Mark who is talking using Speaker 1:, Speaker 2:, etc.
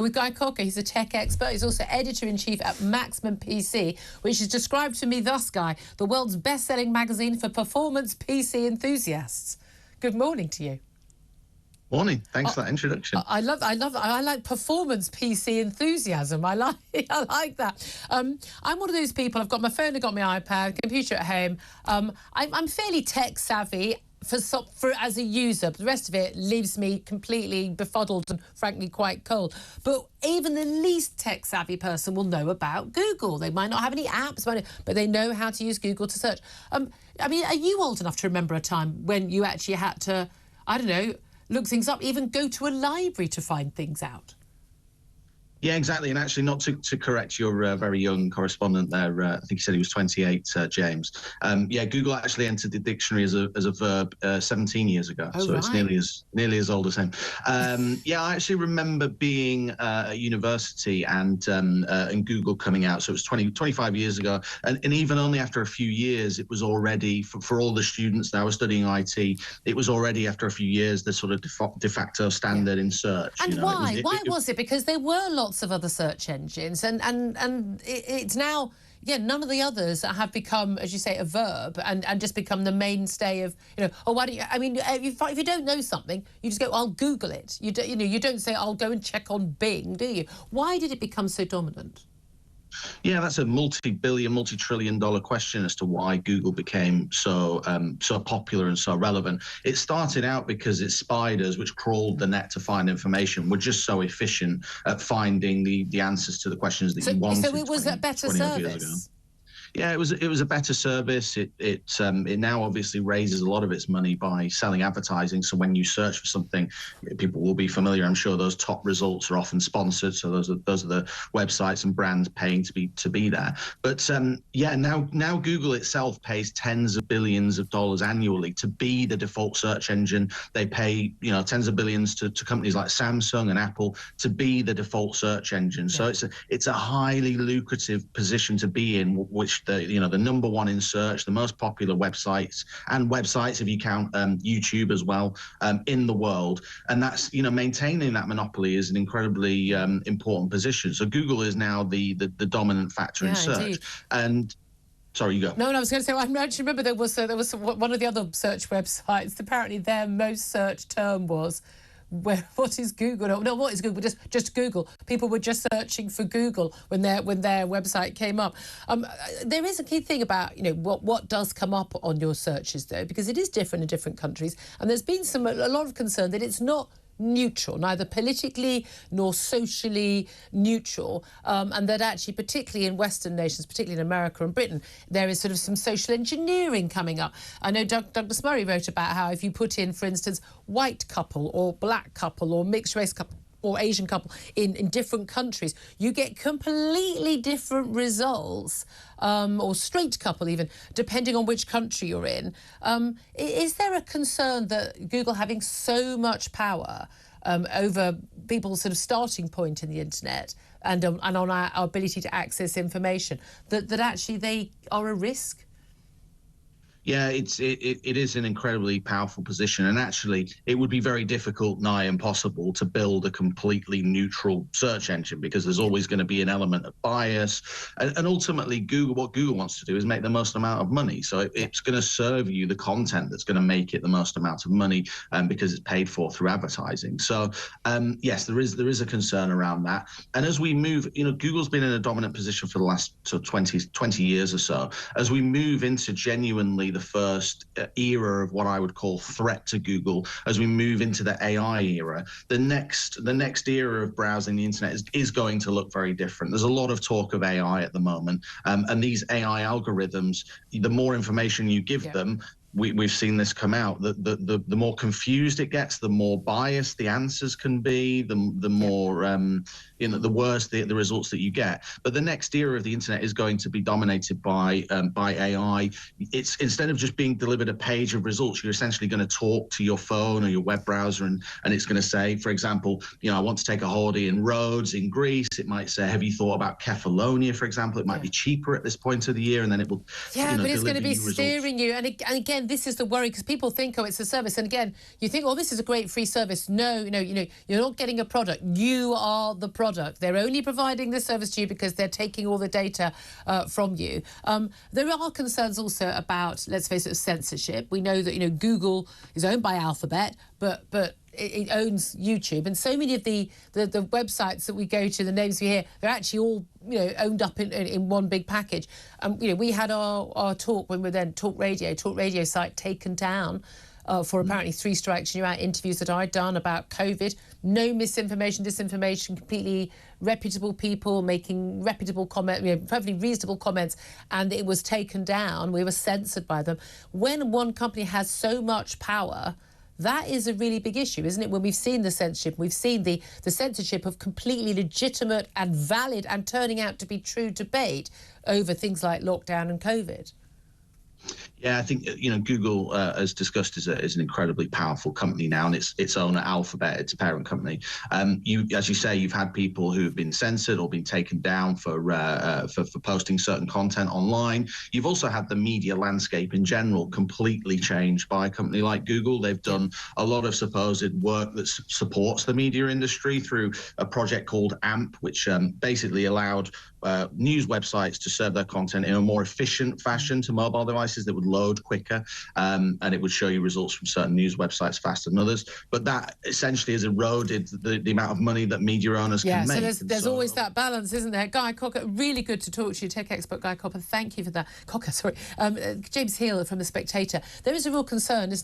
Speaker 1: With Guy Cocker. He's a tech expert. He's also editor-in-chief at Maximum PC, which is described to me thus, Guy, the world's best-selling magazine for performance PC enthusiasts. Good morning to you.
Speaker 2: Morning. Thanks for that introduction.
Speaker 1: I like performance PC enthusiasm. I like that. I'm one of those people. I've got my phone, I've got my iPad, computer at home. I'm fairly tech savvy for as a user, but the rest of it leaves me completely befuddled and frankly quite cold. But even the least tech savvy person will know about Google. They might not have any apps, but they know how to use Google to search. I mean, are you old enough to remember a time when you actually had to, I don't know, look things up, even go to a library to find things out?
Speaker 2: Yeah, exactly. And actually, not to correct your very young correspondent there, I think he said he was 28, James. Yeah, Google actually entered the dictionary as a verb 17 years ago.
Speaker 1: Oh,
Speaker 2: so
Speaker 1: right.
Speaker 2: It's nearly as old as him. Yeah, I actually remember being at university and Google coming out. So it was 25 years ago. And even only after a few years, it was already, for all the students that were studying IT, it was already after a few years the sort of de facto standard in search.
Speaker 1: And why? Why was it? Because there were lots of other search engines, and it's now, yeah, none of the others have become, as you say, a verb and just become the mainstay of, oh, why don't you, I mean, if you don't know something, you just go, I'll Google it. You don't say, I'll go and check on Bing, do you? Why did it become so dominant?
Speaker 2: Yeah, that's a multi-billion, multi-trillion-dollar question as to why Google became so popular and so relevant. It started out because its spiders, which crawled the net to find information, were just so efficient at finding the answers to the questions that you wanted.
Speaker 1: So it was a better service.
Speaker 2: Yeah, it was a better service. It now obviously raises a lot of its money by selling advertising. So when you search for something, people will be familiar. I'm sure those top results are often sponsored. So those are the websites and brands paying to be there. But yeah, now Google itself pays tens of billions of dollars annually to be the default search engine. They pay tens of billions to companies like Samsung and Apple to be the default search engine. So it's a highly lucrative position to be in, which the number one in search, the most popular websites if you count YouTube as well, in the world. And that's, maintaining that monopoly is an incredibly important position. So Google is now the dominant factor in search. Indeed. And sorry, you go.
Speaker 1: No, I was going to say, I actually remember there was one of the other search websites. Apparently their most searched term was, what is Google? No, what is Google? Just Google. People were just searching for Google when their website came up. There is a key thing about what does come up on your searches though, because it is different in different countries, and there's been a lot of concern that it's not neutral, neither politically nor socially neutral, and that actually, particularly in Western nations, particularly in America and Britain, there is sort of some social engineering coming up. I know Douglas Murray wrote about how if you put in, for instance, white couple or black couple or mixed race couple or Asian couple in different countries, you get completely different results, or straight couple even, depending on which country you're in. Is there a concern that Google having so much power over people's sort of starting point in the internet and on our ability to access information, that actually they are a risk?
Speaker 2: Yeah, it is an incredibly powerful position, and actually it would be very difficult, nigh impossible, to build a completely neutral search engine, because there's always going to be an element of bias, and ultimately what Google wants to do is make the most amount of money. So it's going to serve you the content that's going to make it the most amount of money, because it's paid for through advertising. So yes, there is a concern around that. And as we move, Google's been in a dominant position for the last 20 years or so. As we move into genuinely the first era of what I would call threat to Google, as we move into the AI era, the next era of browsing the internet is going to look very different. There's a lot of talk of AI at the moment, and these AI algorithms, the more information you give them, we've seen this come out, the more confused it gets, the more biased the answers can be, the more the worse the results that you get. But the next era of the internet is going to be dominated by AI. It's, instead of just being delivered a page of results, you're essentially going to talk to your phone or your web browser, and it's going to say, for example, I want to take a holiday in Rhodes in Greece. It might say, have you thought about Kefalonia, for example? It might be cheaper at this point of the year, and then it will
Speaker 1: but it's going to be steering you. And again, again, this is the worry, because people think, oh, it's a service. And again, you think, oh, this is a great free service. No, you're not getting a product. You are the product. They're only providing the service to you because they're taking all the data from you. There are concerns also about, let's face it, censorship. We know that, Google is owned by Alphabet, but it owns YouTube, and so many of the websites that we go to, the names we hear, they're actually all owned up in one big package. We had our talk when we were then talk radio site taken down for apparently 3 strikes. Interviews that I'd done about COVID, no misinformation, disinformation, completely reputable people making reputable comments, perfectly reasonable comments, and it was taken down. We were censored by them. When one company has so much power, that is a really big issue, isn't it? When we've seen the censorship, we've seen the censorship of completely legitimate and valid and turning out to be true debate over things like lockdown and COVID.
Speaker 2: Yeah, I think Google, as discussed, is an incredibly powerful company now, and its owner Alphabet, its parent company. As you say, you've had people who have been censored or been taken down for posting certain content online. You've also had the media landscape in general completely changed by a company like Google. They've done a lot of supposed work that supports the media industry through a project called AMP, which basically allowed news websites to serve their content in a more efficient fashion to mobile devices that would load quicker, and it would show you results from certain news websites faster than others. But that essentially has eroded the amount of money that media owners can make.
Speaker 1: So there's always that balance, isn't there? Guy Cocker, really good to talk to you, tech expert Guy Cocker. Thank you for that. James Heal from The Spectator. There is a real concern, isn't